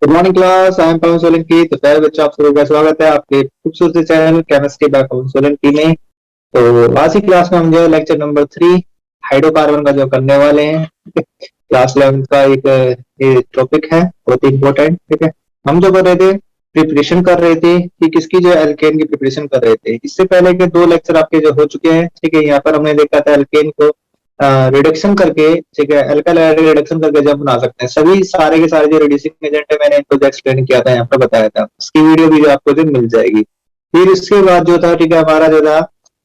Good morning class, I am Pawan Solanki. तो प्यारे बच्चों, आप सभी का स्वागत है आपके खूबसूरत चैनल केमिस्ट्री बाय पवन सोलंकी में। तो आज की क्लास में हम जो लेक्चर नंबर 3 हाइड्रोकार्बन का जो करने वाले हैं। क्लास 11 का एक ये टॉपिक है, बहुत ही इंपॉर्टेंट। ठीक है, हम जो कर रहे थे, प्रिपरेशन कर रहे थे कि किसकी जो एल्केन की प्रिपरेशन कर रहे थे। इससे पहले के 2 लेक्चर आपके जो हो चुके हैं। ठीक है, यहाँ पर हमने देखा था एल्केन को रिडक्शन करके, ठीक है, अल्काइल रिडक्शन करके जब बना सकते हैं। सभी सारे के सारे जो रिड्यूसिंग एजेंट है, मैंने इनको जो एक्सप्लेन किया था, यहाँ पर बताया था, उसकी वीडियो भी जो आपको जो मिल जाएगी। फिर इसके बाद जो था, ठीक है, हमारा जो था,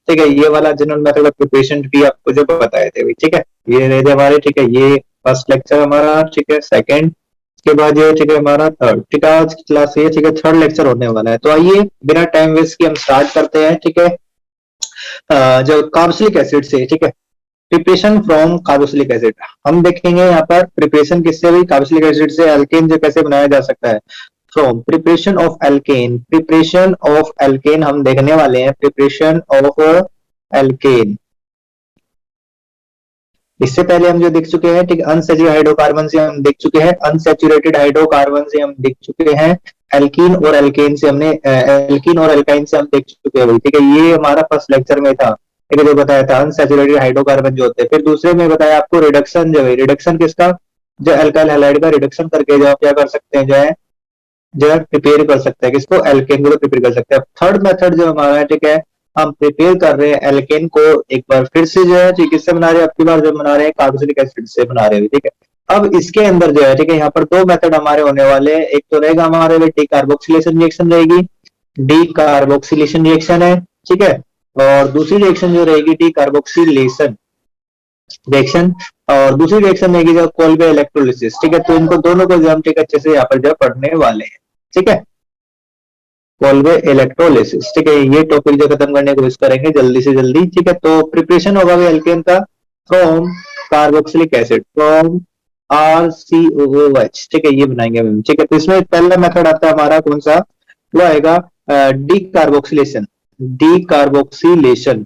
ठीक है, ये वाला जनरल मेथड ऑफ प्रिपरेशन भी आपको जो बताए थे। ठीक है, ये रहे थे हमारे, ठीक है, ये फर्स्ट लेक्चर हमारा, ठीक है, सेकंड, उसके बाद ये, ठीक है, हमारा थर्ड। ठीक है, आज की क्लास ये, ठीक है, थर्ड लेक्चर होने वाला है। तो आइए बिना टाइम वेस्ट किए हम स्टार्ट करते हैं। ठीक है, जो कार्बोक्सिलिक एसिड से, ठीक है, प्रिपरेशन फ्रॉम कार्बोक्सिलिक एसिड हम देखेंगे। यहाँ पर प्रिपरेशन किससे हुई, कार्बोक्सिलिक एसिड से एल्केन जो कैसे बनाया जा सकता है। From preparation of alkene, preparation of alkene हम देखने वाले हैं। प्रिपरेशन ऑफ एल्केन, इससे पहले हम जो देख चुके हैं, ठीक है, अनसैचुरेटेड हाइड्रोकार्बन से हम देख चुके हैं, अनसैचुरेटेड हाइड्रोकार्बन से हम देख चुके हैं, एल्कीन और एल्केन से हमने एल्कीन और एल्काइन से हम देख चुके हैं। ठीक है, ये हमारा फर्स्ट लेक्चर में था। ठीक है, जो बताया था अनसैचुरेटेड हाइड्रोकार्बन जो होते हैं। फिर दूसरे में बताया आपको रिडक्शन, जो है रिडक्शन किसका, जो अल्काइल हैलाइड का रिडक्शन करके जो आप क्या कर सकते हैं, जो है प्रिपेयर कर सकते हैं किसको, एल्केन को प्रिपेयर कर सकते हैं। थर्ड मेथड जो हमारा है, ठीक है, हम प्रिपेयर कर रहे हैं एल्केन को एक बार फिर से, जो है ठीक किससे बना रहे हैं, अब की बार जो बना रहे हैं कार्बोक्सिलिक एसिड से बना रहे हैं। ठीक है, अब इसके अंदर जो है, ठीक है, यहाँ पर 2 मेथड हमारे होने वाले हैं। एक तो रहेगा हमारे लिए डी कार्बोक्सिलेशन रिएक्शन रहेगी, डी कार्बोक्सिलेशन रिएक्शन है। ठीक है, और दूसरी रिएक्शन जो रहेगी डी कार्बोक्सिलेशन रिएक्शन, और दूसरी रिएक्शन रहेगी जो कोल्बे इलेक्ट्रोलिसिस। ठीक है, तो इनको दोनों को जो हम, ठीक है, अच्छे से यहाँ पर जो पढ़ने वाले हैं। ठीक है, कोल्बे इलेक्ट्रोलिसिस। ठीक है, ये टॉपिक जो खत्म करने की कोशिश करेंगे जल्दी से जल्दी। ठीक है, तो प्रिपरेशन होगा भी एल्केन का from carboxylic acid, from RCOOH। ठीक है, ये बनाएंगे हम। ठीक है, तो इसमें पहला मेथड आता है हमारा कौन सा, वो आएगा D carboxylation, D carboxylation,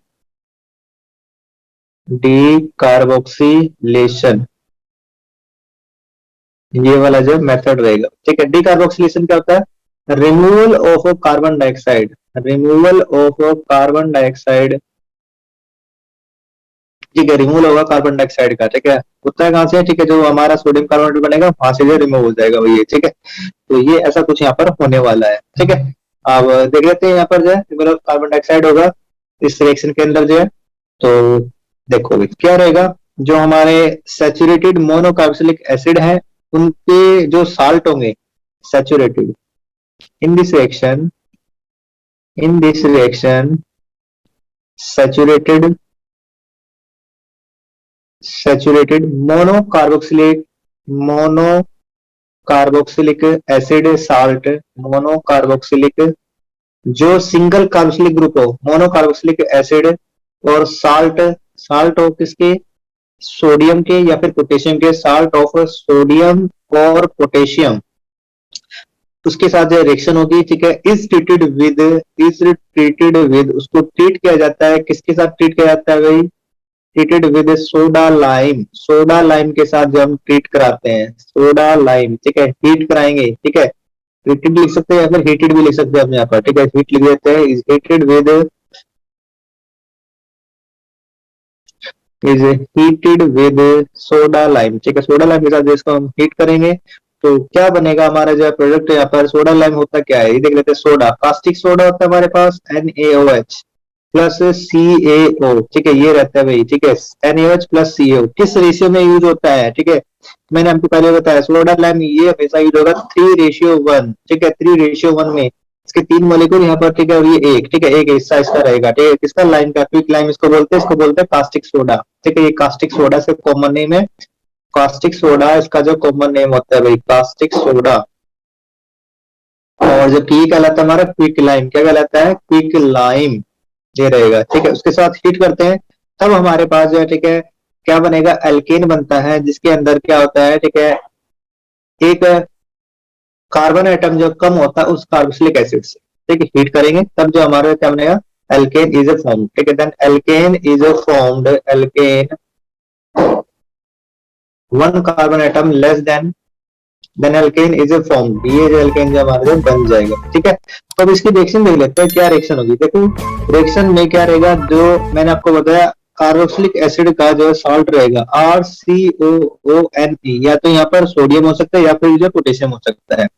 D carboxylation, ये वाला जो मेथड रहेगा। ठीक है, डी कार्बोक्सिलेशन क्या होता है, removal of carbon dioxide, removal of carbon dioxide. ठीक है, रिमूवल होगा कार्बन डाइऑक्साइड का। ठीक है, होता है कहां से, ठीक है, जो हमारा सोडियम कार्बोनेट बनेगा वहां से जो रिमूव हो जाएगा वही है। ठीक है, तो ये ऐसा कुछ यहाँ पर होने वाला है। ठीक है, अब देख लेते हैं यहाँ पर जो है रिमूवल ऑफ कार्बन डाइऑक्साइड होगा इस रिएक्शन के अंदर जो है। तो देखो भी क्या रहेगा, जो हमारे सैचुरेटेड मोनोकार्बोक्सिलिक एसिड है उनके जो साल्ट होंगे saturated in this reaction, in this reaction saturated, saturated monocarboxylic, monocarboxylic acid salt, monocarboxylic जो सिंगल कार्बोक्सिलिक ग्रुप हो, मोनोकार्बोक्सिलिक एसिड और साल्ट, साल्ट हो किसके, सोडियम के या फिर पोटेशियम के, साल्ट ऑफ सोडियम और पोटेशियम, उसके साथ जो रिएक्शन होगी। ठीक है, is treated with, is treated with, उसको ट्रीट किया जाता है, किसके साथ ट्रीट किया जाता है भाई, treated with soda lime, soda lime के साथ जो हम ट्रीट कराते हैं, सोडा लाइम। ठीक है, हीट कराएंगे। ठीक है, हीटेड लिख सकते हैं या फिर हीटेड भी लिख सकते हैं हम यहाँ पर। ठीक है, हीट लिख देते हैं, is heated with, is heated with soda lime. ठीक है, सोडा लाइम के साथ इसको हम हीट करेंगे तो क्या बनेगा हमारा जो प्रोडक्ट यहाँ पर। सोडा लाइम होता क्या है ये देख लेते हैं। सोडा, कास्टिक सोडा होता है हमारे पास NaOH प्लस CaO। ठीक है, ये रहता है भाई। ठीक है, NaOH प्लस CaO किस रेशियो में यूज होता है। ठीक है, मैंने आपको पहले बताया सोडा लाइम ये हमेशा यूज होगा 3:1। ठीक है, 3:1 में इसके 3 मॉलिक्यूल यहाँ पर। ठीक है, और ये एक, ठीक है, एक हिस्सा इसका रहेगा। ठीक है, किसका, लाइम का, क्विक लाइम इसको बोलते हैं, इसको बोलते हैं कास्टिक सोडा। ठीक है, ये कास्टिक सोडा इसका कॉमन नेम है, कास्टिक सोडा इसका जो कॉमन नेम होता है भाई, कास्टिक सोडा। और जो की कहलाता है हमारा क्विक लाइम, क्या कहलाता है, क्विक लाइम ये रहेगा। ठीक है, उसके साथ हीट करते हैं तब हमारे पास जो है, ठीक है, क्या बनेगा, एल्केन बनता है, जिसके अंदर क्या होता है, ठीक है, एक कार्बन एटम जो कम होता है उस कार्बोक्सिलिक एसिड से। ठीक है, हीट करेंगे तब जो हमारा क्या बनेगा, एल्केन इज अ फॉर्म। ठीक है, then alkane is a formed, alkane 1 carbon atom less than than alkane is a form, ये जो एल्केन जो हमारा जो बन जाएगा, ठीक है। तो अब इसकी रिएक्शन देख लेते हैं, क्या रिएक्शन होगी। देखो रिएक्शन में क्या रहेगा, जो मैंने आपको बताया कार्बोक्सिलिक एसिड का जो सॉल्ट रहेगा RCOONE, या तो यहाँ पर सोडियम हो सकता है या फिर जो पोटेशियम हो सकता है।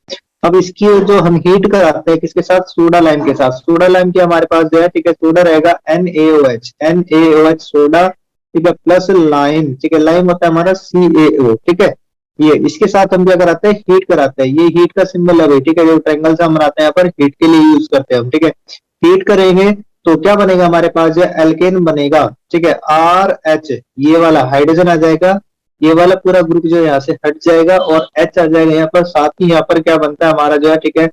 अब इसकी जो हम हीट कराते हैं किसके साथ, सोडा लाइम के साथ। सोडा लाइम की हमारे पास जो है, ठीक है, सोडा रहेगा NaOH सोडा, ठीक है, प्लस लाइम, ठीक है, लाइम होता है हमारा CaO, ठीक है। ये इसके साथ हम क्या कराते हैं, हीट कराते हैं। ये हीट का सिंबल है भाई, ठीक है, जो ट्रायंगल से हम बनाते हैं यहाँ पर हीट के लिए यूज करते हैं हम, ठीक है। हीट करेंगे तो क्या बनेगा हमारे पास, जो एल्केन बनेगा, ठीक है, RH, ये वाला हाइड्रोजन आ जाएगा, ये वाला पूरा ग्रुप जो है यहाँ से हट जाएगा और H आ जाएगा यहाँ पर। साथ ही यहाँ पर क्या बनता है हमारा जो है, ठीक है,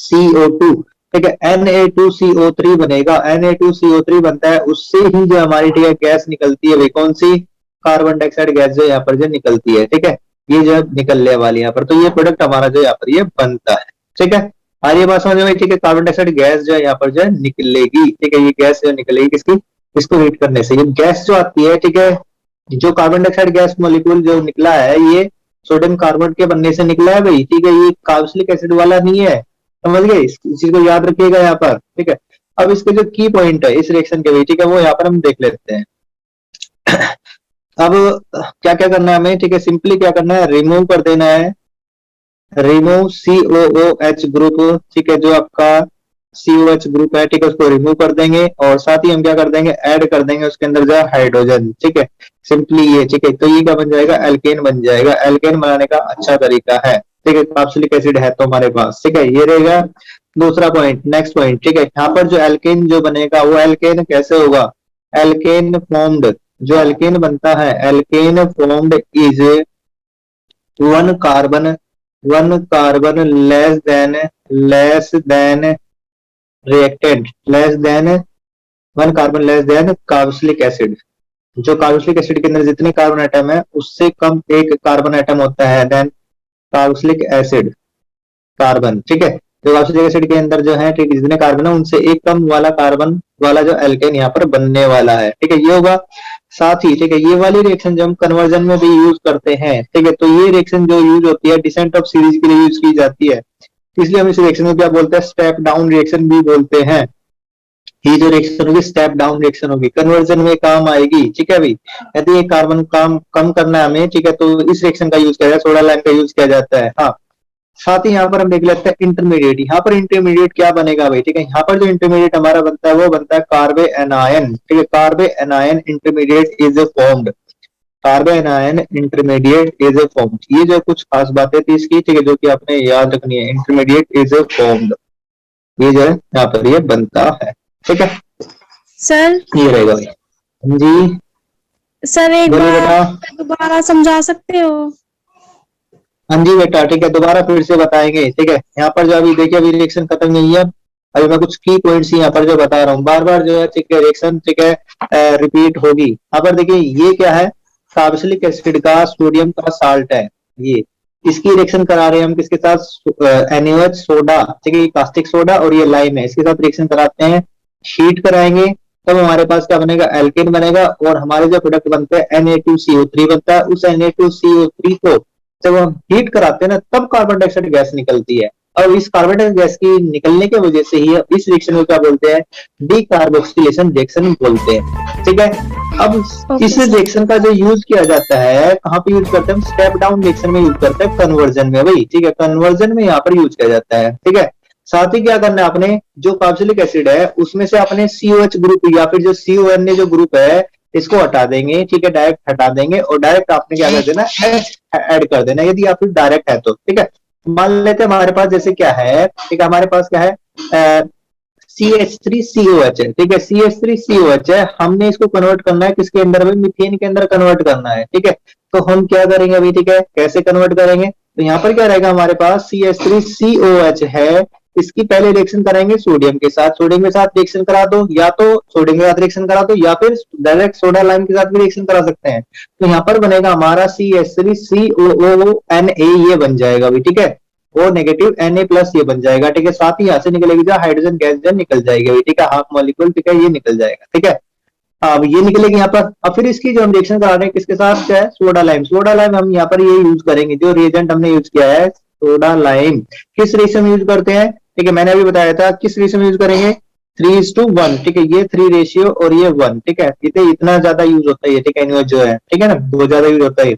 CO2, ठीक है, Na2CO3 बनेगा, Na2CO3 बनता है, उससे ही जो हमारी, ठीक है, गैस निकलती है भाई, कौन सी, कार्बन डाइऑक्साइड गैस जो यहाँ पर जो निकलती है, ठीक है, ये जो निकलने वाली यहाँ पर। तो ये प्रोडक्ट हमारा जो यहाँ पर ये बनता है, ठीक है। और ये बात समझ में, ठीक है, कार्बन डाइऑक्साइड गैस जो है यहाँ पर जो है निकलेगी, ठीक है, ये गैस जो निकलेगी किसकी, इसको हीट करने से। ये गैस जो आती है, ठीक है, जो कार्बन डाइऑक्साइड गैस मॉलिक्यूल जो निकला है, ये सोडियम कार्बोनेट के बनने से निकला है भाई, ठीक है, ये कार्बोक्सिलिक एसिड वाला नहीं है, समझ गए, इस चीज को याद रखिएगा यहाँ पर, ठीक है। अब इसके जो की पॉइंट है इस रिएक्शन के भी, ठीक है, वो यहाँ पर हम देख लेते हैं। अब क्या क्या करना है हमें, ठीक है, सिंपली क्या करना है, रिमूव कर देना है, रिमूव COOH ग्रुप, ठीक है, जो आपका COH ग्रुप है, ठीक है, उसको रिमूव कर देंगे और साथ ही हम क्या कर देंगे, ऐड कर देंगे उसके अंदर जो हाइड्रोजन, ठीक है, सिंपली ये, ठीक है। तो ये क्या बन जाएगा, एल्केन बन जाएगा। एल्केन बनाने का अच्छा तरीका है, ठीक है, कार्बोक्सिलिक एसिड है तो हमारे पास, ठीक है, ये रहेगा दूसरा पॉइंट। नेक्स्ट पॉइंट, ठीक है, यहाँ पर जो एल्केन जो बनेगा वो एल्केन कैसे होगा, एल्केन फॉर्म्ड, जो एल्केन बनता है, alkane formed is one carbon less than reactant, less than carboxylic acid. जो कार्बोक्सिलिक एसिड के अंदर जितने कार्बन एटम है उससे कम एक कार्बन एटम होता है, देन कार्बोक्सिलिक एसिड कार्बन, ठीक है। तो कार्बोक्सिलिक एसिड के अंदर जो है, ठीक है, जितने कार्बन है उनसे एक कम वाला कार्बन वाला जो एल्केन यहाँ पर बनने वाला है, ठीक है, ये होगा। साथ ही, ठीक है, ये वाली रिएक्शन जो हम कन्वर्जन में भी यूज करते हैं, ठीक है, तो ये रिएक्शन जो यूज होती है डिसेंट ऑफ सीरीज के लिए यूज की जाती है, इसलिए हम इस रिएक्शन को क्या बोलते हैं, स्टेप डाउन रिएक्शन भी बोलते हैं। ये जो रिएक्शन होगी स्टेप डाउन रिएक्शन होगी, कन्वर्जन में काम आएगी, ठीक है भाई। यदि ये कार्बन काम कम करना है हमें, ठीक है, तो इस रिएक्शन का यूज किया जाता है, सोडा लाइम का यूज किया जाता है। हाँ, साथ ही यहाँ पर हम देख लेते हैं इंटरमीडिएट। यहाँ पर इंटरमीडिएट क्या बनेगा भाई, ठीक है, यहाँ पर जो इंटरमीडिएट हमारा बनता है वो बनता है कार्बे एनायन, ठीक है, carbanion intermediate is formed, carbanion intermediate is formed. ये जो कुछ खास बातें थी इसकी, ठीक है, जो कि आपने याद रखनी है, इंटरमीडिएट इज फॉर्म्ड, ये जो है यहाँ पर ये बनता है, ठीक है सर। ये रहेगा भाई जी। सर एक बोलिए बार बेटा। दोबारा समझा सकते हो? हाँ जी बेटा, ठीक है, दोबारा फिर से बताएंगे, ठीक है। यहाँ पर जो अभी देखिए, अभी रिएक्शन खत्म नहीं है, अभी मैं कुछ की पॉइंट्स यहाँ पर जो बता रहा हूँ, बार बार जो है, ठीक है, रिएक्शन, ठीक है, रिपीट होगी। यहाँ पर देखिए ये क्या है, कार्बोक्सिलिक एसिड का सोडियम का साल्ट है, ये इसकी रिएक्शन करा रहे हैं हम किसके साथ, NaOH सोडा, ठीक है, कास्टिक सोडा और ये लाइम है, इसके साथ रिएक्शन कराते हैं, हीट कराएंगे, तब हमारे पास क्या बनेगा, एल्केन बनेगा और हमारे जो प्रोडक्ट बनते हैं Na2CO3 बनता है। उस Na2CO3 को जब हम हीट कराते हैं ना, तब कार्बन डाइऑक्साइड गैस निकलती है, और इस कार्बन डाइऑक्साइड गैस की निकलने की वजह से ही इस रिएक्शन को क्या बोलते हैं, डीकार्बोक्सिलेशन रिएक्शन बोलते हैं, ठीक है। अब इस रिएक्शन का जो यूज किया जाता है, कहाँ पे यूज करते हैं, स्टेप डाउन रिएक्शन में यूज करते हैं, कन्वर्जन में भाई, ठीक है, कन्वर्जन में यहाँ पर यूज किया जाता है, ठीक है। साथ ही क्या करना है आपने, जो कार्बोक्सिलिक एसिड है उसमें से अपने COH ग्रुप या फिर जो CONA जो ग्रुप है इसको हटा देंगे, ठीक है, डायरेक्ट हटा देंगे और डायरेक्ट आपने क्या कर देना, H ऐड कर देना, यदि आप डायरेक्ट है तो, ठीक है। मान लेते हैं हमारे पास जैसे क्या है, ठीक है, हमारे पास क्या है, CH3COH है, ठीक है, CH3COH है, हमने इसको कन्वर्ट करना है किसके अंदर में, मीथेन के अंदर कन्वर्ट करना है, ठीक है। तो हम क्या करेंगे अभी, ठीक है, कैसे कन्वर्ट करेंगे, तो यहाँ पर क्या रहेगा हमारे पास, CH3COH है, इसकी पहले रिएक्शन कराएंगे सोडियम के साथ, सोडियम के साथ रिएक्शन करा दो, या तो सोडियम के साथ रिएक्शन करा दो या फिर डायरेक्ट सोडा लाइम के साथ भी रिएक्शन करा सकते हैं। तो यहाँ पर बनेगा हमारा CH3COONA, ये बन जाएगा अभी, ठीक है, O नेगेटिव Na+ ये बन जाएगा, ठीक है। साथ ही यहाँ से निकलेगी जो हाइड्रोजन गैस जो निकल जाएगी, ठीक है, हाफ मॉलिक्यूल, ठीक है, ये निकल जाएगा, ठीक है। अब ये निकलेगी यहाँ पर। अब फिर इसकी जो हम रिएक्शन करा रहे हैं किसके साथ, क्या है, सोडा लाइम। सोडा लाइम हम यहाँ पर ये यूज करेंगे, जो रिएजेंट हमने यूज किया है सोडा लाइम, किस रेशियो में यूज करते हैं, ठीक है, मैंने अभी बताया था किस रेशियो में यूज करेंगे, 3:1, ठीक है, ये 3 रेशियो और ये 1, ठीक है, इतना ज्यादा यूज होता है ये, ठीक है, इनवर्स जो है, ठीक है ना, बहुत ज्यादा यूज होता है।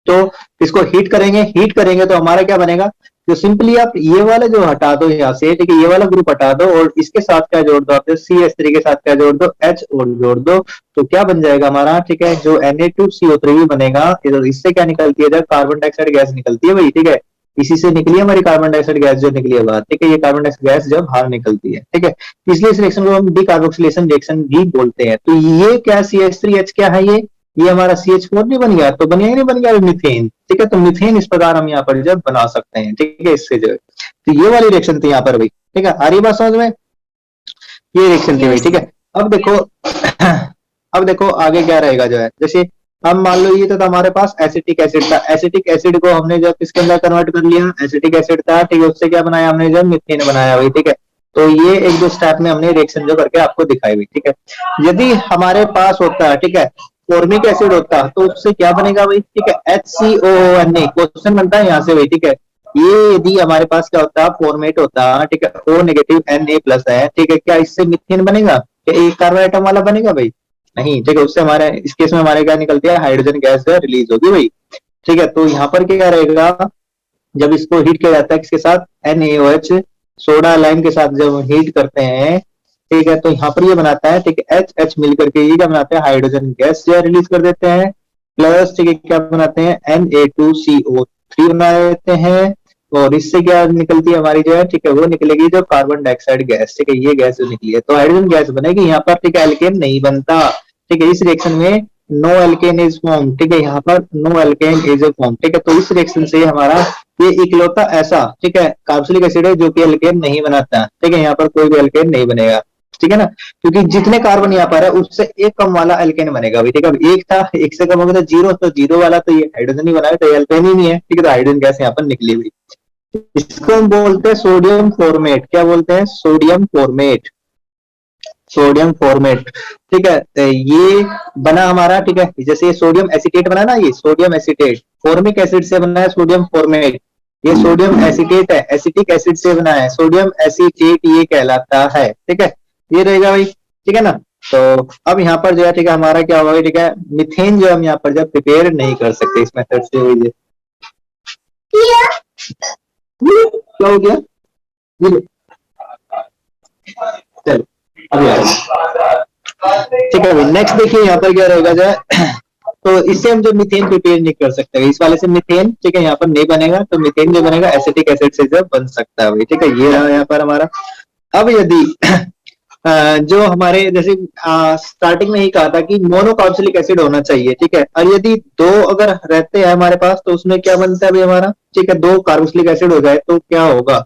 तो इसको हीट करेंगे, हीट करेंगे तो हमारा क्या बनेगा, तो सिंपली आप ये वाला जो हटा दो यहाँ से, ठीक है, ये वाला ग्रुप हटा दो और इसके साथ क्या जोड़ दो आप, CH3 के साथ क्या जोड़ दो, H और जोड़ दो, तो क्या बन जाएगा हमारा, ठीक है, जो Na2CO3 भी बनेगा, इससे क्या निकलती है, जब कार्बन डाइऑक्साइड गैस निकलती है भाई, ठीक है, इसी से निकली हमारी कार्बन डाइऑक्साइड गैस जो निकली है बाहर, ठीक है, ये कार्बन डाइऑक्साइड गैस जब बाहर निकलती है, ठीक है, इसलिए इस रिएक्शन को हम डीकार्बोक्सिलेशन रिएक्शन भी बोलते हैं। तो ये क्या CH3H क्या है, ये हमारा CH4 नहीं बन गया, तो बन गया नहीं बन गया मीथेन, ठीक है, तो मीथेन इस प्रकार हम यहाँ पर जब बना सकते हैं, ठीक है, इससे जो है, तो ये वाली रिएक्शन थी यहाँ पर भाई, ठीक है, आ रही बात समझ में, ये रिएक्शन थी भाई, ठीक है। अब देखो अब देखो आगे क्या रहेगा जो है, जैसे अब मान लो ये तो था हमारे पास एसिटिक एसिड था, एसिटिक एसिड को हमने जब किसके अंदर कन्वर्ट कर लिया, एसिटिक एसिड था, ठीक है, उससे क्या बनाया हमने, जब मीथेन बनाया भाई, ठीक है, तो ये एक दो स्टेप में हमने रिएक्शन जो करके आपको दिखाई हुई, ठीक है। यदि हमारे पास होता है, ठीक है, फॉर्मिक एसिड होता तो उससे क्या बनेगा भाई, ठीक है, HCOONA, क्वेश्चन बनता है यहाँ से भाई, ठीक है, ये यदि हमारे पास क्या होता, फॉर्मेट होता, ठीक है, O नेगेटिव Na+ है, ठीक है, क्या इससे मीथेन बनेगा, क्या एक कार्बन आइटम वाला बनेगा भाई, नहीं, ठीक है, उससे हमारे इस केस में हमारे क्या निकलती है, हाइड्रोजन गैस रिलीज होगी भाई, ठीक है। तो यहाँ पर क्या रहेगा, जब इसको हीट किया जाता है किसके साथ, NaOH, सोडा लाइम के साथ जब हीट करते हैं, ठीक है, तो यहाँ पर ये बनाता है, ठीक है, H मिलकर के ये क्या बनाते हैं, हाइड्रोजन गैस जो रिलीज कर देते हैं, प्लस, ठीक है, क्या बनाते हैं, Na2CO3 बना देते हैं, और इससे क्या निकलती है हमारी जो है, ठीक है, वो निकलेगी जो कार्बन डाइऑक्साइड गैस, ठीक है, ये गैस जो निकली है, तो हाइड्रोजन गैस बनेगी यहाँ पर, ठीक है, एल्केन नहीं बनता, ठीक है, इस रिएक्शन में नो एल्केन इज फॉर्म, ठीक है, यहाँ पर नो एल्केन इज फॉर्म, ठीक है, तो इस रिएक्शन से हमारा ये इकलौता ऐसा, ठीक है, कार्बोक्सिलिक एसिड है जो कि एल्केन नहीं बनाता, ठीक है, यहाँ पर कोई भी एल्केन नहीं बनेगा, ठीक है ना, क्योंकि जितने कार्बन यहाँ पर है उससे एक कम वाला एल्केन बनेगा भाई, ठीक है, एक था, एक से कम हो गया तो जीरो, तो जीरो वाला तो ये हाइड्रोजन ही बनाया, तो एल्केन ही नहीं है, ठीक है, तो हाइड्रोजन गैस यहाँ पर निकली हुई, इसको हम बोलते हैं सोडियम फॉर्मेट, क्या बोलते हैं, सोडियम फॉर्मेट, सोडियम फॉर्मेट, ठीक है, तो ये बना हमारा, ठीक है, जैसे ये सोडियम एसीटेट बना ना, ये सोडियम एसीटेट फॉर्मिक एसिड से बना है सोडियम फॉर्मेट, ये सोडियम एसीटेट है, एसिटिक एसिड से बना है सोडियम एसीटेट, ये कहलाता है, ठीक है, ये रहेगा भाई, ठीक है ना। तो अब यहाँ पर जो है, ठीक है, हमारा क्या होगा, ठीक है, मिथेन जो हम यहाँ पर जब प्रिपेयर नहीं कर सकते इस मेथड से, हुई क्या हो गया, चलो अभी ठीक है भाई, नेक्स्ट देखिए यहाँ पर क्या रहेगा जो है, तो इससे हम जो मीथेन प्रिपेयर नहीं कर सकते, इस वाले से मीथेन, ठीक है, यहाँ पर नहीं बनेगा, तो मीथेन जो बनेगा एसिटिक एसिड से जो बन सकता है भाई, ठीक है, ये रहा यहाँ पर हमारा। अब यदि जो हमारे जैसे स्टार्टिंग में ही कहा था कि मोनोकार्बोक्सिलिक एसिड होना चाहिए, ठीक है, और यदि दो अगर रहते हैं हमारे पास तो उसमें क्या बनता है भाई हमारा, ठीक है, दो कार्बोक्सिलिक एसिड हो जाए तो क्या होगा,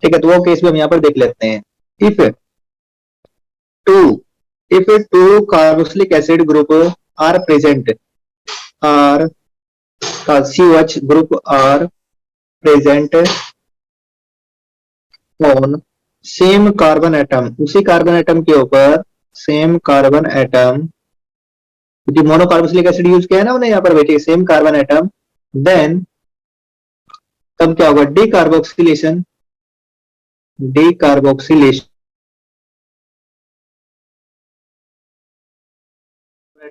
ठीक है, तो वो केस भी हम यहाँ पर देख लेते हैं। if two carboxylic acid group are present, are COH group are present on same carbon atom, उसी कार्बन एटम के ऊपर सेम कार्बन एटम, क्योंकि मोनोकार्बोक्सिलिक एसिड यूज किया है ना उन्हें यहाँ पर बैठे, सेम कार्बन एटम, देन तब क्या होगा, डीकार्बोक्सिलेशन, डीकार्बोक्सिलेशन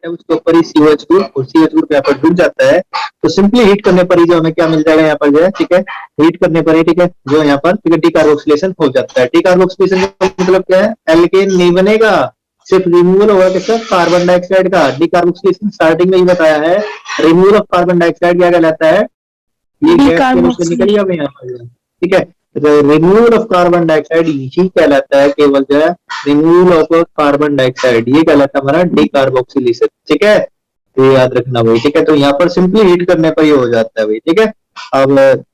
उसके ऊपर ही COH ग्रुप, और CH ग्रुप यहाँ पर जुड़ जाता है, तो सिंपली हीट करने पर ही जो हमें क्या मिल जाएगा यहाँ पर जो है, ठीक है, हीट करने पर ही, ठीक है, जो यहाँ पर, ठीक है, डीकार्बोक्सिलेशन हो जाता है। डीकार्बोक्सिलेशन का मतलब क्या है, एल्केन नहीं बनेगा, सिर्फ रिमूवल होगा किसका, कार्बन डाइऑक्साइड का। डीकार्बोक्सिलेशन स्टार्टिंग में ही बताया है, रिमूवल ऑफ कार्बन डाइऑक्साइड क्या कहलाता है, ये गैस निकल गया यहाँ पर, ठीक है, रिमूवल ऑफ कार्बन डाइऑक्साइड यही कहलाता है, केवल जो है रिमूवल ऑफ कार्बन डाइऑक्साइड, ये कहलाता है हमारा डीकार्बोक्सिलेशन, ठीक है, तो याद रखना भाई, ठीक है, तो यहाँ पर सिंपली हीट करने पर ये हो जाता है भाई, ठीक है। अब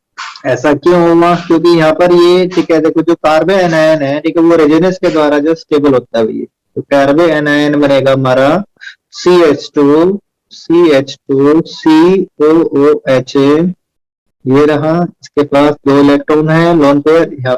ऐसा क्यों होगा, क्योंकि यहाँ पर ये, ठीक है, देखो जो कार्बन एनायन है, ठीक है, वो रेजोनेंस के द्वारा जो स्टेबल होता है भाई, तो कार्बन एनायन बनेगा हमारा CH2 COOH, ये रहा, इसके पास 2 इलेक्ट्रॉन है, लोन पेयर, यहाँ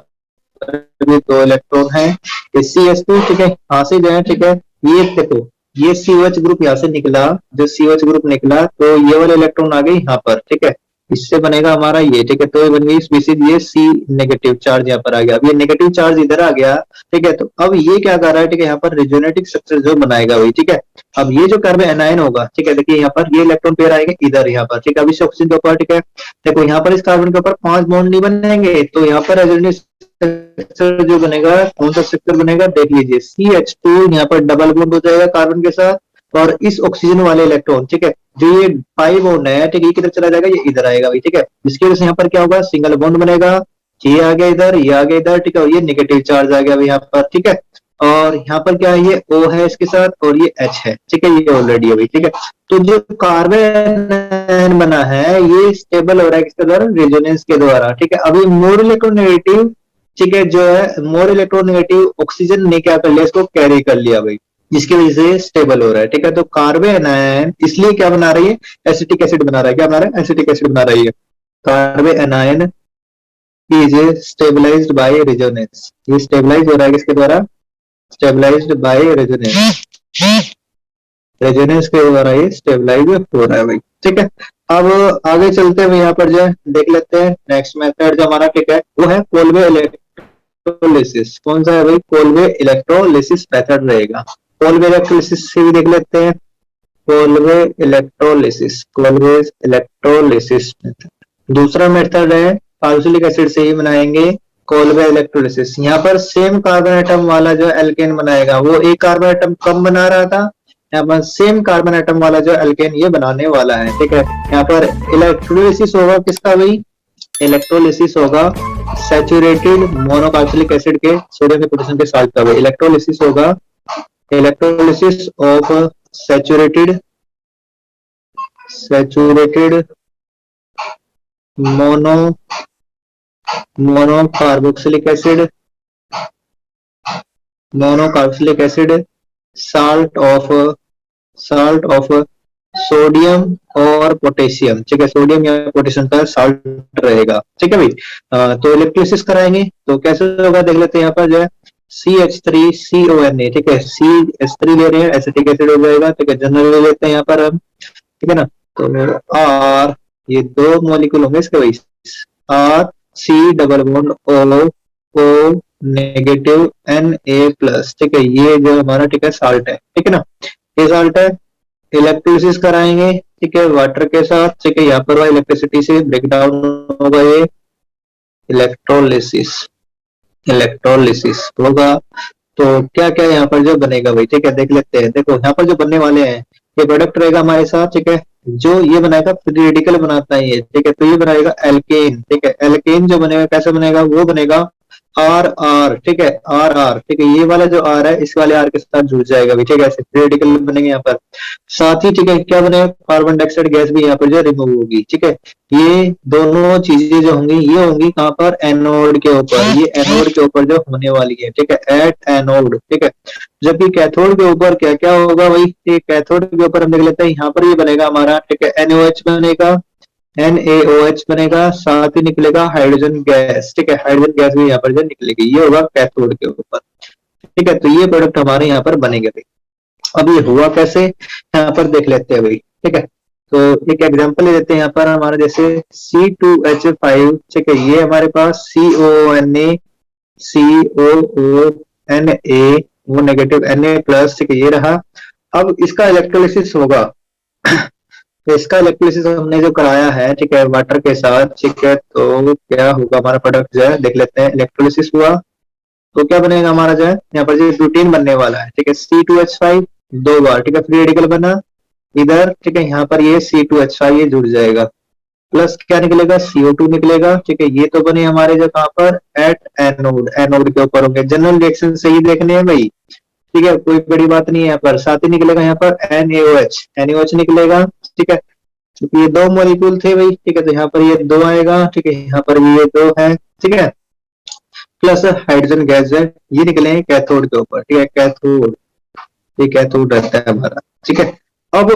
पर भी 2 इलेक्ट्रॉन है, CH2, ठीक है, यहाँ से जो है, ठीक है, ये देखो ये COH ग्रुप यहाँ से निकला, जो COH ग्रुप निकला तो ये वाले इलेक्ट्रॉन आ गए यहाँ पर, ठीक है, इससे बनेगा हमारा ये, ठीक है, तो ये बन गई स्पीसीज, ये C नेगेटिव चार्ज यहाँ पर आ गया, अब ये नेगेटिव चार्ज इधर आ गया, ठीक है, तो अब ये क्या कर रहा है, ठीक है, यहाँ पर रेजोनेटिक स्ट्रक्चर जो बनाएगा वही, ठीक है, अब ये जो कार्बन एनायन होगा, ठीक है, देखिए यहाँ पर ये इलेक्ट्रॉन पेयर आएंगे इधर यहाँ पर, ठीक है, अब इस ऑक्सीजन के ऊपर, ठीक है, देखो यहाँ पर इस कार्बन के ऊपर 5 बॉन्ड नहीं बनेंगे, तो यहाँ पर रेजोनेटिक स्ट्रक्चर जो बनेगा, कौन सा स्ट्रक्चर बनेगा देख लीजिए, CH2 यहाँ पर डबल बॉन्ड हो जाएगा कार्बन के साथ, और इस ऑक्सीजन वाले इलेक्ट्रॉन, ठीक है, जो ये पाई बॉन्ड है, ठीक है, ये किधर चला जाएगा, ये इधर आएगा भाई, ठीक है, जिसकी वजह से यहाँ पर क्या होगा, सिंगल बॉन्ड बनेगा, ये आ गया इधर, ये आ गया इधर, ठीक है, और ये नेगेटिव चार्ज आ गया यहाँ पर, ठीक है, और यहाँ पर क्या है, ये O है इसके साथ और ये H है, ठीक है, ये ऑलरेडी है भाई, ठीक है, तो जो कार्बन बना है ये स्टेबल हो रहा है किसके द्वारा, रेजोनेंस के द्वारा, ठीक है, अभी मोर इलेक्ट्रोनेगेटिव, ठीक है, जो है मोर इलेक्ट्रोनेगेटिव ऑक्सीजन ने क्या कर लिया, इसको कैरी कर लिया भाई, जिसकी वजह से स्टेबल हो रहा है, ठीक है, तो कार्बन आयन इसलिए क्या बना रही है, एसिटिक एसिड बना रहा है, क्या बना रहा है, एसिटिक एसिड बना रही है, carbon ion is stabilised by resonance, ये स्टेबलाइज हो रहा है किसके द्वारा, स्टेबलाइज्ड बाय रेजोनेंस, रेजोनेंस के द्वारा ये स्टेबलाइज हो रहा है भाई, ठीक है, अब आगे चलते हुए यहाँ पर जो है देख लेते हैं नेक्स्ट मेथड जो हमारा, ठीक है, वो है कोल्बे इलेक्ट्रोलिसिस, कौन सा है भाई, कोल्बे इलेक्ट्रोलिसिस मेथड रहेगा, कोल्बे इलेक्ट्रोलिसिस से भी देख लेते हैं, Kolbe electrolysis, Kolbe electrolysis method, दूसरा मेथड है कार्बोक्सिलिक एसिड से ही बनाएंगे कोल्बे इलेक्ट्रोलिसिस, यहाँ पर सेम कार्बन एटम वाला जो एल्केन बनाएगा, वो एक कार्बन एटम कम बना रहा था, यहाँ पर सेम कार्बन एटम वाला जो एल्केन ये बनाने वाला है, ठीक है, यहाँ पर इलेक्ट्रोलिसिस होगा किसका भाई, इलेक्ट्रोलिसिस होगा सैचुरेटेड मोनोकार्बोक्सिलिक एसिड के सोडियम के पोटेशियम के साथ का भाई, इलेक्ट्रोलिसिस होगा, electrolysis of saturated mono monocarboxylic acid salt of sodium और पोटेशियम, ठीक है, सोडियम या पोटेशियम का साल्ट रहेगा, ठीक है भाई, तो इलेक्ट्रोलिसिस कराएंगे तो कैसे होगा देख लेते हैं, यहाँ पर जो है CH3CONA, ठीक है, CH3 ले रहे हैं, एसिटिक एसिड हो जाएगा, ठीक है, जनरल ले लेते हैं यहाँ पर हम, ठीक है ना, तो R ये दो मॉलिक्यूल होंगे इसके भाई, R C double bond O negative Na plus, ठीक है, ये जो हमारा, ठीक है, साल्ट है, ठीक है ना, ये साल्ट है, इलेक्ट्रोलिसिस कराएंगे, ठीक है, वाटर के साथ, ठीक है, यहाँ पर इलेक्ट्रिसिटी से ब्रेक डाउन होगा, ये इलेक्ट्रोलिसिस होगा, तो क्या क्या यहाँ पर जो बनेगा भाई, ठीक है, देख लेते हैं, देखो यहाँ पर जो बनने वाले हैं ये प्रोडक्ट रहेगा हमारे साथ, ठीक है, जो ये बनाएगा फ्री रेडिकल बनाता है ये, ठीक है, तो ये बनाएगा एल्केन, ठीक है, एल्केन जो बनेगा कैसे बनेगा, वो बनेगा R, ठीक है, R, ठीक है, ये वाला जो R है इस वाले R के साथ जुड़ जाएगा भी, ठीक है, ऐसे फ्री रेडिकल बनेंगे यहाँ पर, साथ ही, ठीक है, क्या बनेगा, कार्बन डाइऑक्साइड गैस भी यहाँ पर जो रिमूव होगी, ठीक है, ये दोनों चीजें जो होंगी ये होंगी कहाँ पर, एनोड के ऊपर, ये एनोड के ऊपर जो होने वाली है, ठीक है, एट एनोड, ठीक है, जबकि कैथोड के ऊपर क्या क्या होगा भाई, कैथोड के ऊपर हम देख लेते हैं, यहाँ पर ये बनेगा हमारा, ठीक है, NaOH बनेगा, NaOH बनेगा, साथ ही निकलेगा हाइड्रोजन गैस, ठीक है, हाइड्रोजन गैस भी यहाँ पर जो निकलेगी, ये होगा कैथोड के ऊपर, ठीक है, तो ये प्रोडक्ट हमारे यहाँ पर बनेंगे भाई, अब ये हुआ कैसे यहाँ पर देख लेते हैं भाई, ठीक है, तो एक एग्जांपल ले लेते हैं यहाँ पर हमारा, जैसे C2H5, ठीक है, ये हमारे पास COONA वो नेगेटिव Na प्लस, ठीक है, ये रहा, अब इसका इलेक्ट्रोलिसिस होगा तो इसका इलेक्ट्रोलिसिस हमने जो कराया है, ठीक है, वाटर के साथ, ठीक है, तो क्या होगा हमारा प्रोडक्ट जो है देख लेते हैं, इलेक्ट्रोलिसिस हुआ तो क्या बनेगा हमारा जो है, यहाँ पर जो ब्यूटेन बनने वाला है, ठीक है, C2H5 दो बार, ठीक है, फ्री रेडिकल बना इधर, ठीक है, यहाँ पर ये C2H5 ये जुड़ जाएगा, प्लस क्या निकलेगा, CO2 निकलेगा, ठीक है, ये तो बने हमारे जो कहाँ पर, एट एनोड के ऊपर होंगे, जनरल रिएक्शन सही देखने हैं भाई, ठीक है, कोई बड़ी बात नहीं है यहाँ पर, साथ ही निकलेगा यहाँ पर NaOH निकलेगा, ठीक है, क्योंकि ये दो मॉलिक्यूल थे भाई, ठीक है, तो यहाँ पर ये दो आएगा, ठीक है, यहाँ पर भी ये दो है, ठीक है, प्लस हाइड्रोजन गैस है, ये निकलेंगे कैथोड के ऊपर, ठीक है, कैथोड, ये कैथोड रहता है हमारा, ठीक है, अब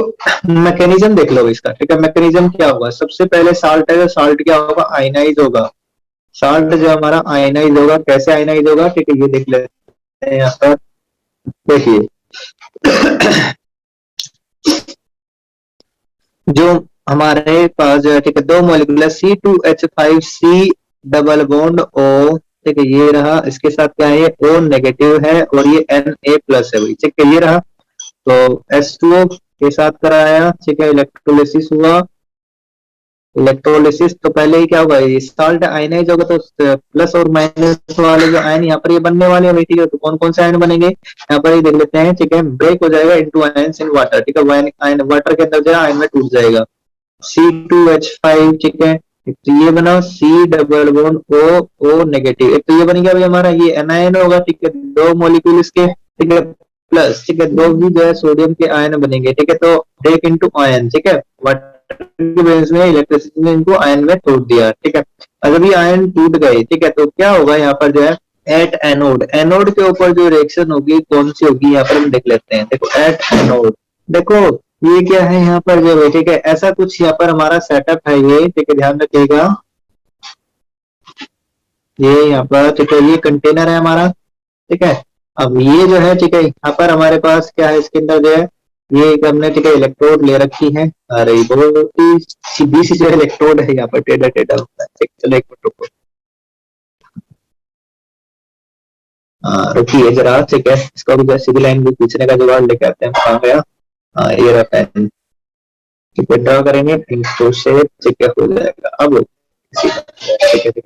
मैकेनिज्म देख लो इसका, ठीक है, मैकेनिज्म क्या होगा, सबसे पहले साल्ट है, साल्ट क्या होगा, आयनाइज होगा, साल्ट जो हमारा आयनाइज होगा, कैसे आयनाइज होगा, ठीक है, ये देख लेते हैं यहाँ पर, देखिए जो हमारे पास जो है ठीक है दो मॉलिक्यूल है C2H5C डबल बॉन्ड O, ठीक है ये रहा, इसके साथ क्या है ये O नेगेटिव है और ये Na प्लस है भाई, ठीक है ये रहा। तो H2O के साथ कराया, ठीक है इलेक्ट्रोलिसिस हुआ, इलेक्ट्रोलिसिस तो पहले ही क्या होगा ये साल्ट आयनाइज होगा, तो प्लस और माइनस वाले जो आयन यहाँ पर ये बनने वाले हैं, ठीक है तो कौन कौन से आयन बनेंगे यहाँ पर ये देख लेते हैं, ठीक है ब्रेक हो जाएगा इनटू आयंस इन वाटर, ठीक है आयन वाटर के अंदर जो है आयन में टूट जाएगा C2H5, ठीक है तो ये बना C double bond O negative, एक तो ये बन गया भाई हमारा ये एनायन होगा, ठीक है दो मॉलिक्यूल इसके, ठीक है प्लस, ठीक है दो भी जो है सोडियम के आयन बनेंगे, ठीक है तो ब्रेक इनटू आयन, ठीक है वाटर के बेस में इलेक्ट्रिसिटी ने इनको आयन में तोड़ दिया, ठीक है अगर ये आयन टूट गए, ठीक है तो क्या होगा यहाँ पर जो है एट एनोड, एनोड के ऊपर जो रिएक्शन होगी कौन सी होगी यहाँ पर हम देख लेते हैं, देखो एट एनोड, देखो ये क्या है यहाँ पर जो है, ठीक है ऐसा कुछ यहाँ पर हमारा सेटअप है ये, ठीक है ध्यान रखिएगा ये यहाँ पर, ठीक है ये कंटेनर है हमारा, ठीक है अब ये जो है ठीक है यहाँ पर हमारे पास क्या है इसके अंदर जो है ये एक हमने ठीक है इलेक्ट्रोड ले रखी है, अरे बहुत ही सीधी सी जो इलेक्ट्रोड है यहाँ पर टेढ़ा टेढ़ा होता है, ठीक चलो एक मिनट रुको, रुकिए जरा, ठीक है इसको भी सीधी लाइन भी पूछने का जुगाड़ लेके आते हैं, कहाँ गया, ये रहा पेन, ठीक है ड्रा करेंगे तो शेप ठीक है हो जाएगा, अब ठीक है ठीक है,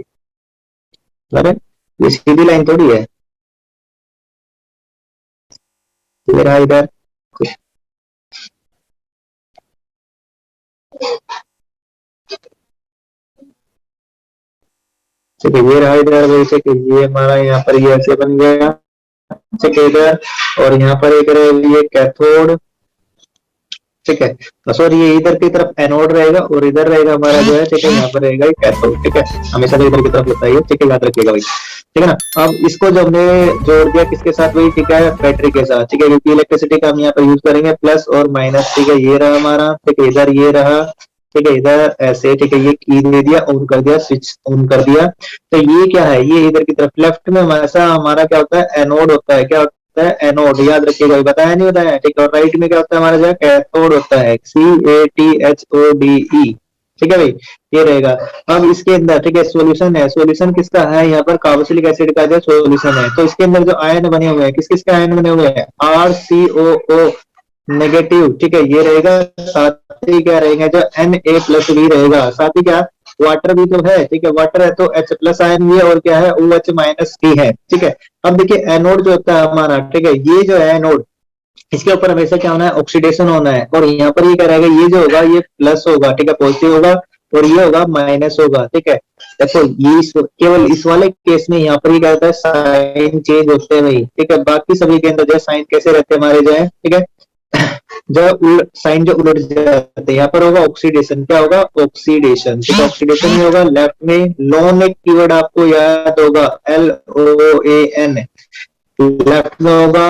अरे ये सीधी लाइन थोड़ी है, ये रहा इधर, ठीक है ये रहा इधर भाई, ठीक है ये हमारा यहाँ पर ये ऐसे बन गया, ठीक है इधर, और यहाँ पर एक ये कैथोड, ठीक है सॉरी ये इधर की तरफ एनोड रहेगा और इधर रहेगा हमारा जो है ठीक है यहाँ पर रहेगा कैथोड, ठीक है हमेशा से इधर की तरफ होता है, ठीक है याद रखिएगा भाई, ठीक है ना। अब इसको जो हमने जोड़ दिया किसके साथ भाई, ठीक है बैटरी के साथ, ठीक है क्योंकि इलेक्ट्रिसिटी का हम यहाँ पर यूज करेंगे प्लस और माइनस, ठीक है ये रहा हमारा, ठीक है इधर ये रहा, ठीक है इधर ऐसे, ठीक है ये की दे दिया ऑन कर दिया, स्विच ऑन कर दिया, तो ये क्या है ये इधर की तरफ लेफ्ट में हमेशा हमारा क्या होता है एनोड होता है, क्या होता है एनोड, याद रखिएगा बताया नहीं बताया, ठीक है और राइट में क्या होता है हमारा जो है कैथोड होता है CATHODE, ठीक है भाई ये रहेगा। अब इसके अंदर ठीक है सॉल्यूशन है, सॉल्यूशन किसका है यहाँ पर कार्बोक्सिलिक एसिड का जो सॉल्यूशन है, तो इसके अंदर जो आयन बने हुए हैं किस किस के आयन बने हुए हैं RCOO नेगेटिव, ठीक है ये रहेगा, साथ ही क्या रहेगा जो Na प्लस भी रहेगा, साथ ही क्या वाटर भी तो है, ठीक है वाटर है तो H प्लस आयन भी है और क्या है OH माइनस भी है, ठीक है। अब देखिए एनोड जो होता है हमारा, ठीक है ये जो है एनोड इसके ऊपर हमेशा क्या होना है ऑक्सीडेशन होना है, और यहाँ पर ये क्या रहेगा ये जो होगा ये प्लस होगा, ठीक है पॉजिटिव होगा और ये होगा माइनस होगा, ठीक है देखो ये केवल इस वाले केस में यहाँ पर ये क्या होता है साइन चेंज होते हैं भाई, ठीक है बाकी सभी के अंदर जो साइन कैसे रहते हैं हमारे जो है, ठीक है जो साइन जो उलट जाते हैं, यहाँ पर होगा ऑक्सीडेशन, क्या होगा ऑक्सीडेशन, ठीक है ऑक्सीडेशन ही होगा। लेफ्ट में लोन एक कीवर्ड आपको याद होगा LOAN, लेफ्ट में होगा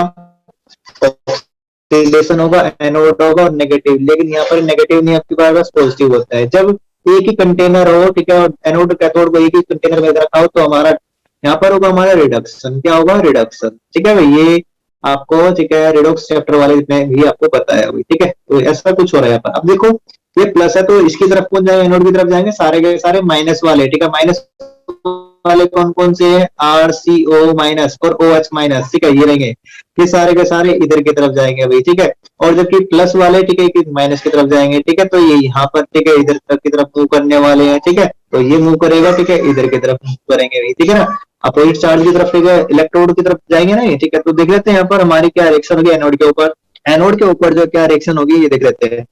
ऑक्सीडेशन होगा, एनोड होगा और नेगेटिव, लेकिन यहाँ पर नेगेटिव नहीं आपके पास पॉजिटिव होता है। जब एक ही कंटेनर हो, ठीक है और एनोड कैथोड को एक ही कंटेनर में रखा हो तो हमारा यहाँ पर होगा हमारा रिडक्शन, क्या होगा रिडक्शन, ठीक है भाई ये आपको ठीक है रिडोक्स चैप्टर वाले में भी आपको पता है अभी, ठीक है तो ऐसा कुछ हो रहा है यहाँ पर। अब देखो ये प्लस है तो इसकी तरफ कौन जाएगा एनोड की तरफ जाएंगे सारे के सारे माइनस वाले, ठीक है माइनस वाले कौन कौन से हैं RCO माइनस और OH माइनस, ठीक है ये रहेंगे, ये सारे के सारे इधर की तरफ जाएंगे भाई, ठीक है और जबकि प्लस वाले ठीक है माइनस की तरफ जाएंगे, ठीक है तो ये यहाँ पर ठीक है इधर की तरफ मूव करने वाले हैं, ठीक है तो ये मूव करेगा, ठीक है इधर की तरफ मूव करेंगे भाई, ठीक है ना। अपोजिट चार्ज की तरफ ठीक है इलेक्ट्रोड की तरफ जाएंगे ना, ठीक है तो देख लेते हैं यहाँ पर हमारी क्या रिएक्शन होगी एनोड के ऊपर, एनोड के ऊपर जो क्या रिएक्शन होगी ये देख लेते हैं।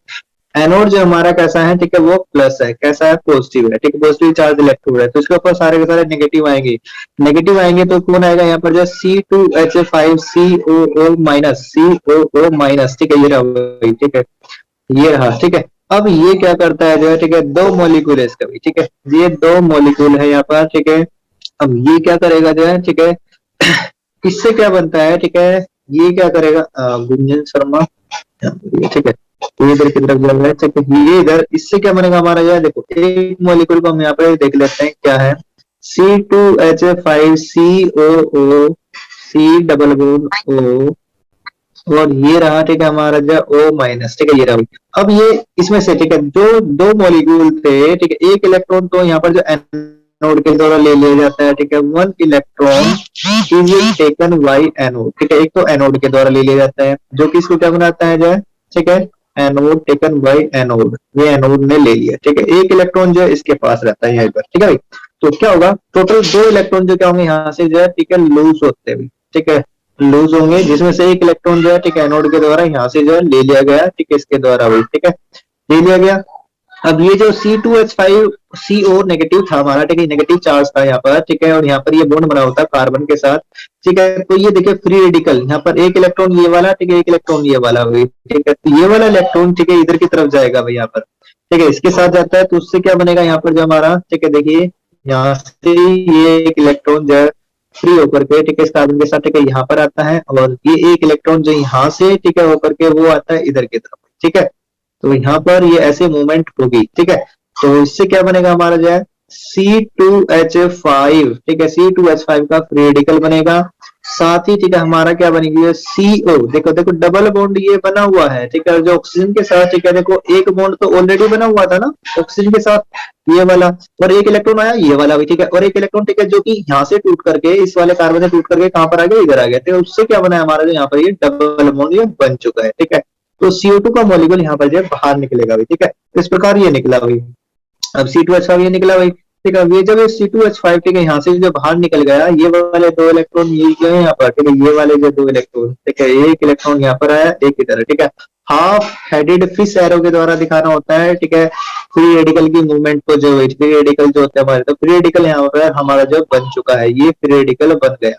एनोड जो हमारा कैसा है, ठीक है वो प्लस है, कैसा है पॉजिटिव है, ठीक है पॉजिटिव चार्ज इलेक्ट्रोड है, तो इसके ऊपर सारे के सारे नेगेटिव आएंगे, नेगेटिव आएंगे तो कौन आएगा यहाँ पर जो C2H5COO माइनस, COO माइनस, ठीक है ये रहा, ठीक है ये रहा, ठीक है। अब ये क्या करता है जो है, ठीक है दो मॉलिक्यूल है इसका भी, ठीक है ये दो मॉलिक्यूल है यहाँ पर, ठीक है अब ये क्या करेगा जो है, ठीक है इससे क्या बनता है, ठीक है ये क्या करेगा गुंजन शर्मा, ठीक है ये इधर की तरफ चल रहा है, ठीक है ये इधर, इससे क्या बनेगा हमारा जो है देखो एक मॉलिक्यूल को हम यहाँ पे देख लेते हैं क्या है C2H5COO C double bond O और ये रहा ठीक है हमारा जो O माइनस, ठीक है ये रहा। अब ये इसमें से ठीक है जो दो मॉलिक्यूल थे ठीक है, एक इलेक्ट्रॉन तो यहाँ पर जो एनोड के द्वारा ले लिया जाता है ठीक है, one electron is taken by anode, ठीक है एक तो एनोड के द्वारा ले लिया जाता है जो कि इसको क्या बनाता है जो है, ठीक है एनोड टेकन बाई एनोड, ये एनोड ने ले लिया ठीक है, एक इलेक्ट्रॉन जो है इसके पास रहता है यहाँ पर, ठीक है भाई। तो क्या होगा, टोटल दो इलेक्ट्रॉन जो क्या होंगे यहाँ से जो है ठीक है लूज होते हैं, ठीक है लूज होंगे, जिसमें से एक इलेक्ट्रॉन जो है ठीक है एनोड के द्वारा यहाँ से जो है ले लिया गया ठीक है, इसके द्वारा भी ठीक है ले लिया गया। अब ये जो C2H5 CO नेगेटिव था हमारा ठीक है, नेगेटिव चार्ज था यहाँ पर ठीक है, और यहाँ पर ये बॉन्ड बना होता है कार्बन के साथ, ठीक है। तो ये देखिए फ्री रेडिकल यहाँ पर एक इलेक्ट्रॉन ये वाला ठीक है, एक इलेक्ट्रॉन ये वाला भाई, ठीक है। तो ये वाला इलेक्ट्रॉन ठीक है इधर की तरफ जाएगा भाई यहाँ पर, ठीक है इसके साथ जाता है, तो उससे क्या बनेगा यहाँ पर जो हमारा ठीक है, देखिए यहाँ से ये एक इलेक्ट्रॉन जो है फ्री होकर के ठीक है इस कार्बन के साथ ठीक है यहाँ पर आता है, और ये एक इलेक्ट्रॉन जो यहाँ से ठीक है होकर के वो आता है इधर की तरफ, ठीक है। तो यहाँ पर ये ऐसे मूवमेंट होगी, ठीक है। तो इससे क्या बनेगा हमारा जो है C2H5 ठीक है, C2H5 का फ्री रेडिकल बनेगा, साथ ही ठीक है हमारा क्या बनेगी CO, देखो देखो डबल बॉन्ड ये बना हुआ है ठीक है, जो ऑक्सीजन के साथ ठीक है, देखो एक बॉन्ड तो ऑलरेडी बना हुआ था ना ऑक्सीजन के साथ ये वाला, और एक इलेक्ट्रॉन आया ये वाला भी ठीक है, और एक इलेक्ट्रॉन ठीक है जो कि यहाँ से टूट करके इस वाले कार्बन से टूट करके कहां पर आ गया, इधर आ गया, तो उससे क्या बना है हमारा जो यहाँ पर ये डबल बॉन्ड ये बन चुका है, ठीक है। तो CO2 का मॉलिक्यूल यहाँ पर जो है बाहर निकलेगा भाई, ठीक है इस प्रकार ये निकला भाई। अब C2H5 ये निकला भाई, ठीक है। ये जब ये C2H5 ठीक है यहाँ से जो बाहर निकल गया, ये वाले दो इलेक्ट्रॉन ये जो है यहाँ पर ठीक है, ये वाले जो दो इलेक्ट्रॉन ठीक है, एक इलेक्ट्रॉन यहाँ पर आया एक इधर, ठीक है। हाफ हेडेड फिश एरो के द्वारा दिखाना होता है, ठीक है फ्री रेडिकल की मूवमेंट को, जो फ्री रेडिकल जो होते हैं हमारे, तो फ्री रेडिकल यहाँ पर हमारा जो बन चुका है, ये फ्री रेडिकल बन गया।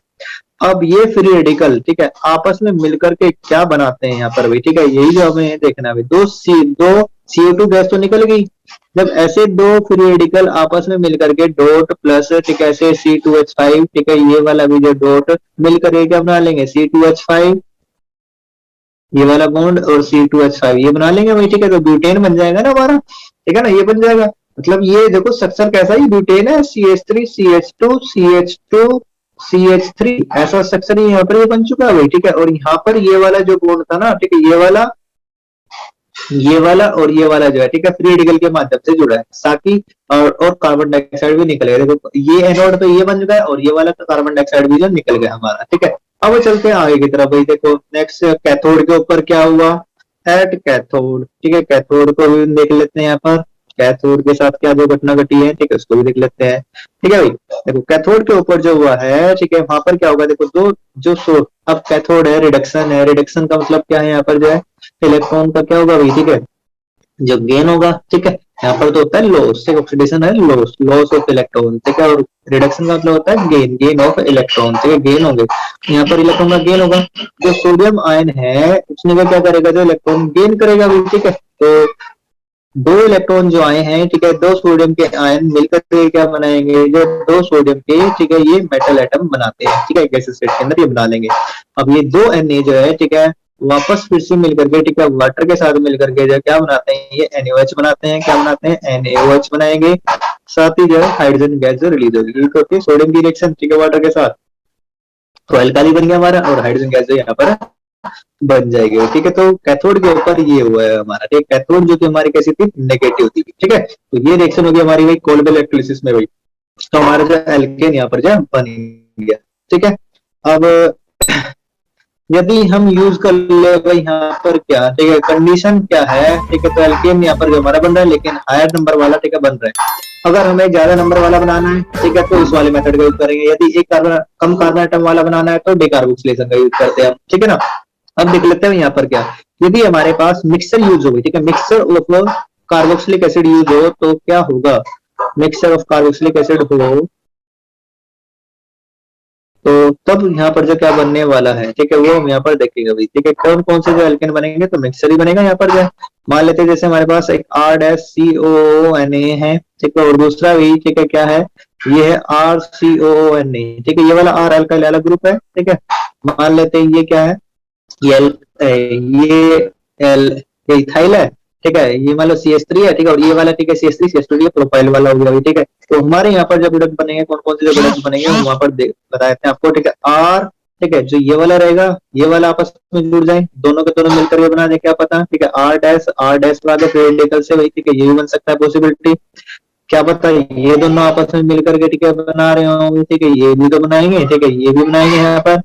अब ये फ्री रेडिकल ठीक है आपस में मिलकर के क्या बनाते हैं यहाँ पर भी, ठीक है यही जो हमें देखना है। दो CO2 गैस तो निकल गई, जब ऐसे दो फ्री रेडिकल आपस में मिलकर के डॉट प्लस ठीक है ऐसे C2H5 ठीक है, ये वाला भी जो डॉट मिलकर के क्या बना लेंगे C2H5 ये वाला बॉन्ड और C2H5 ये बना लेंगे भाई, ठीक है। तो ब्यूटेन बन जाएगा ना हमारा, ठीक है ना, ये बन जाएगा। मतलब ये देखो स्ट्रक्चर कैसा है, ब्यूटेन है CH3 CH2 CH2 CH3 ऐसा स्ट्रक्चर यहाँ पर ये बन चुका है भाई, ठीक है। और यहाँ पर ये वाला जो बॉन्ड था ना ठीक है, ये वाला और ये वाला जो है ठीक है फ्री रेडिकल के माध्यम से जुड़ा है, ताकि और कार्बन डाइऑक्साइड भी निकलेगा। देखो ये एनोड तो ये बन चुका है, और ये वाला तो कार्बन डाइऑक्साइड भी जो निकल गया हमारा, ठीक है। अब चलते हैं आगे की तरफ भाई, देखो नेक्स्ट कैथोड के ऊपर क्या हुआ, एट कैथोड, ठीक है कैथोड को भी देख लेते हैं यहाँ पर, कैथोड के साथ क्या जो घटना घटी है ठीक है उसको भी देख लेते हैं, ठीक है भाई। देखो कैथोड के ऊपर जो हुआ है ठीक है, वहां पर क्या होगा, देखो दो जो सोर्स, अब कैथोड है रिडक्शन है, रिडक्शन का मतलब क्या है यहाँ पर जो है इलेक्ट्रॉन का क्या होगा भाई, ठीक है जो गेन होगा, ठीक है। यहाँ पर तो होता है लॉस, ऑक्सीडेशन है लॉस ऑफ इलेक्ट्रॉन, ठीक है। और रिडक्शन का मतलब होता है गेन ऑफ इलेक्ट्रॉन, ठीक है गेन होंगे, यहाँ पर इलेक्ट्रॉन का गेन होगा। जो सोडियम आयन है उसने क्या करेगा, जो इलेक्ट्रॉन गेन करेगा भाई, ठीक है। तो दो इलेक्ट्रॉन जो आए हैं ठीक है, दो सोडियम के आयन मिलकर के क्या बनाएंगे, जो दो सोडियम के ठीक है ये मेटल एटम बनाते हैं, ठीक है गैसेस स्टेट के अंदर ये बना लेंगे। अब ये दो Na जो है ठीक है वापस फिर से मिलकर के ठीक है वाटर के साथ मिलकर के जो क्या बनाते हैं, ये NaOH बनाते हैं, क्या बनाते हैं NaOH बनाएंगे, साथ ही जो है हाइड्रोजन गैस जो रिलीज होगी, ये होती है सोडियम की रिएक्शन, ठीक है वाटर के साथ, तो अल्काली बन गया हमारा, और हाइड्रोजन गैस जो यहाँ पर बन जाएगी, ठीक है। तो कैथोड के ऊपर ये हुआ है हमारा, ठीक है कैथोड जो कि हमारी कैसी थी नेगेटिव थी, ठीक है। तो ये रिएक्शन होगी हमारी भाई कोल्ड इलेक्ट्रोलिसिस में भाई, तो हमारा जो एल्केन यहाँ पर जो बन गया, ठीक है। अब यदि हम यूज कर ले भाई यहाँ पर क्या, ठीक है कंडीशन क्या है, ठीक है तो एल्केन यहाँ पर जो हमारा बन रहा है, लेकिन हायर नंबर वाला ठीक है बन रहा है। अगर हमें ज्यादा नंबर वाला बनाना है ठीक है, तो इस वाले मेथड का यूज करेंगे। यदि एक कार्बन कम कार्बन एटम वाला बनाना है तो डिकार्बोक्सिलेशन का यूज करते हैं हम, ठीक है ना। अब देख लेते हैं यहाँ पर क्या, यदि हमारे पास मिक्सचर यूज हो, ठीक है mixture of carboxylic acid use हो तो क्या होगा, मिक्सचर ऑफ कार्बोक्सिलिक एसिड हो तो तब यहाँ पर जो क्या बनने वाला है, ठीक है वो हम यहाँ पर देखेंगे भाई, ठीक है कौन कौन से जो एल्केन बनेंगे, तो मिक्सचर ही बनेगा यहाँ पर जो मान लेते हैं। जैसे हमारे पास एक R-COONA है, ठीक है, और दूसरा भी ठीक है क्या है, ये है RCOONA, ठीक है ये वाला R अल्काइल अलग ग्रुप है, ठीक है। मान लेते हैं ये क्या है, ये इथाइल है, ठीक है ये मान लो CH3 है, ठीक है, और ये वाला ठीक है CH3 CH2 प्रोफाइल वाला हो गया, ठीक है। तो हमारे यहाँ पर जो प्रोडक्ट बनेंगे, कौन कौन से जो प्रोडक्ट बनेंगे वहां पर बताए थे आपको, ठीक है ठीक है, जो ये वाला रहेगा ये वाला आपस में जुड़ जाए, दोनों के दोनों मिलकर के बना दे, क्या पता, ठीक है, आर डैश बना दे रेडिकल से, वही ठीक है, ये भी बन सकता है पॉसिबिलिटी, क्या पता ये दोनों आपस में मिलकर के ठीक है बना रहे हो, ठीक है, ये भी तो बनाएंगे, ठीक है, ये भी बनाएंगे यहाँ पर,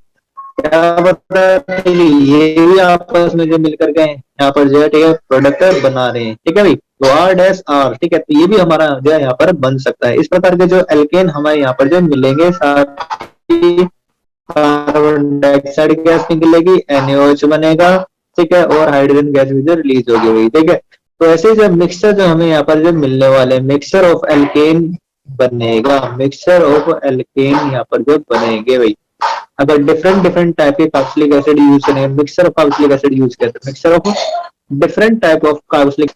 क्या पता है ये भी आपस में जो मिलकर के यहाँ पर जो है ठीक है प्रोडक्ट बना रहे हैं, ठीक है भाई, तो आर डैश आर, ठीक है, तो ये भी हमारा जो है यहाँ पर बन सकता है। इस प्रकार के जो एल्केन हमारे यहाँ पर जो मिलेंगे, साथ ही कार्बन डाइऑक्साइड गैस निकलेगी, NaOH बनेगा, ठीक है, और हाइड्रोजन गैस भी जो रिलीज होगी हुई, ठीक है। तो ऐसे जो मिक्सचर जो हमें यहाँ पर जो मिलने वाले मिक्सचर ऑफ एल्केन बनेगा, मिक्सचर ऑफ एल्केन यहाँ पर जो बनेंगे भाई, अगर डिफरेंट डिफरेंट टाइप के कार्बोक्सिलिक एसिड यूज करेंगे, mixture of carboxylic acid use करते हैं, mixture of different type of carboxylic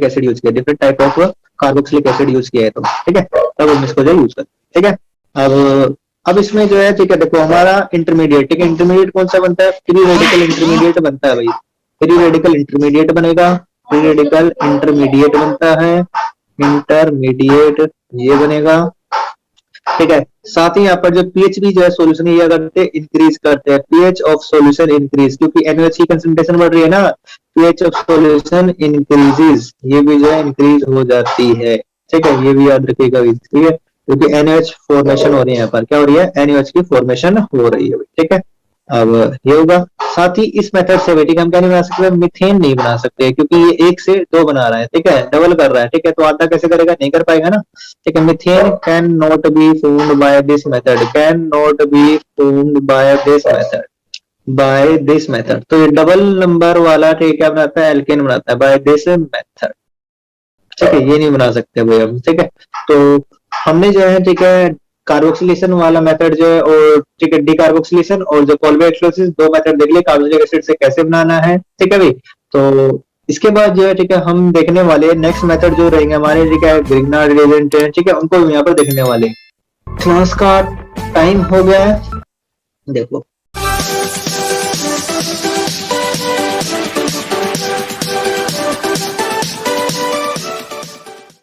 acid use किया, different type of carboxylic acid use किया है, तो ठीक है, तब हम इसको जो यूज करते हैं, ठीक है। अब इसमें जो है ठीक है, देखो हमारा इंटरमीडिएट, ठीक है, इंटरमीडिएट कौन सा बनता है, फ्री रेडिकल इंटरमीडिएट बनता है भाई, फ्री रेडिकल इंटरमीडिएट बनेगा, फ्री रेडिकल इंटरमीडिएट बनता है, इंटरमीडिएट ये बनेगा, ठीक है। साथ ही यहाँ पर जो पीएच भी जो है सोल्यूशन ये करते हैं इंक्रीज करते हैं, पीएच ऑफ सॉल्यूशन इंक्रीज, क्योंकि NaOH की कंसंट्रेशन बढ़ रही है ना, पीएच ऑफ सॉल्यूशन इंक्रीजेस, ये भी जो है इंक्रीज हो जाती है, ठीक है, ये भी याद रखिएगा, ठीक है, क्योंकि NaOH फॉर्मेशन हो रही है, यहाँ पर क्या हो रही है, NaOH की फॉर्मेशन हो रही है, ठीक है। अब ये होगा, साथ ही इस मेथड से बेटी हम क्या नहीं बना सकते, मिथेन नहीं बना सकते, क्योंकि ये 1 से 2 बना रहा है, ठीक है, डबल कर रहा है, ठीक है, तो आधा कैसे करेगा, नहीं कर पाएगा ना, ठीक है। Methane can not be formed by this method, can not be formed by this method, by this method, तो ये डबल नंबर वाला ठीक है क्या बनाता है, एल्केन बनाता है बाय दिस मेथड, ठीक है, ये नहीं बना सकते भाई हम, ठीक है। तो हमने जो है ठीक है कार्बोक्सिलेशन वाला मेथड जो है, और ठीक है डीकार्बोक्सिलेशन और जो कोलबे इलेक्ट्रोलिसिस, 2 मेथड देख लिए कार्बोक्सिलिक एसिड से कैसे बनाना है, ठीक है भाई। तो इसके बाद जो है ठीक है हम देखने वाले नेक्स्ट मेथड जो रहेंगे हमारे, ठीक है ग्रिग्नार्ड रिएजेंट, ठीक है, उनको यहाँ पर देखने वाले। क्लास का टाइम हो गया है, देखो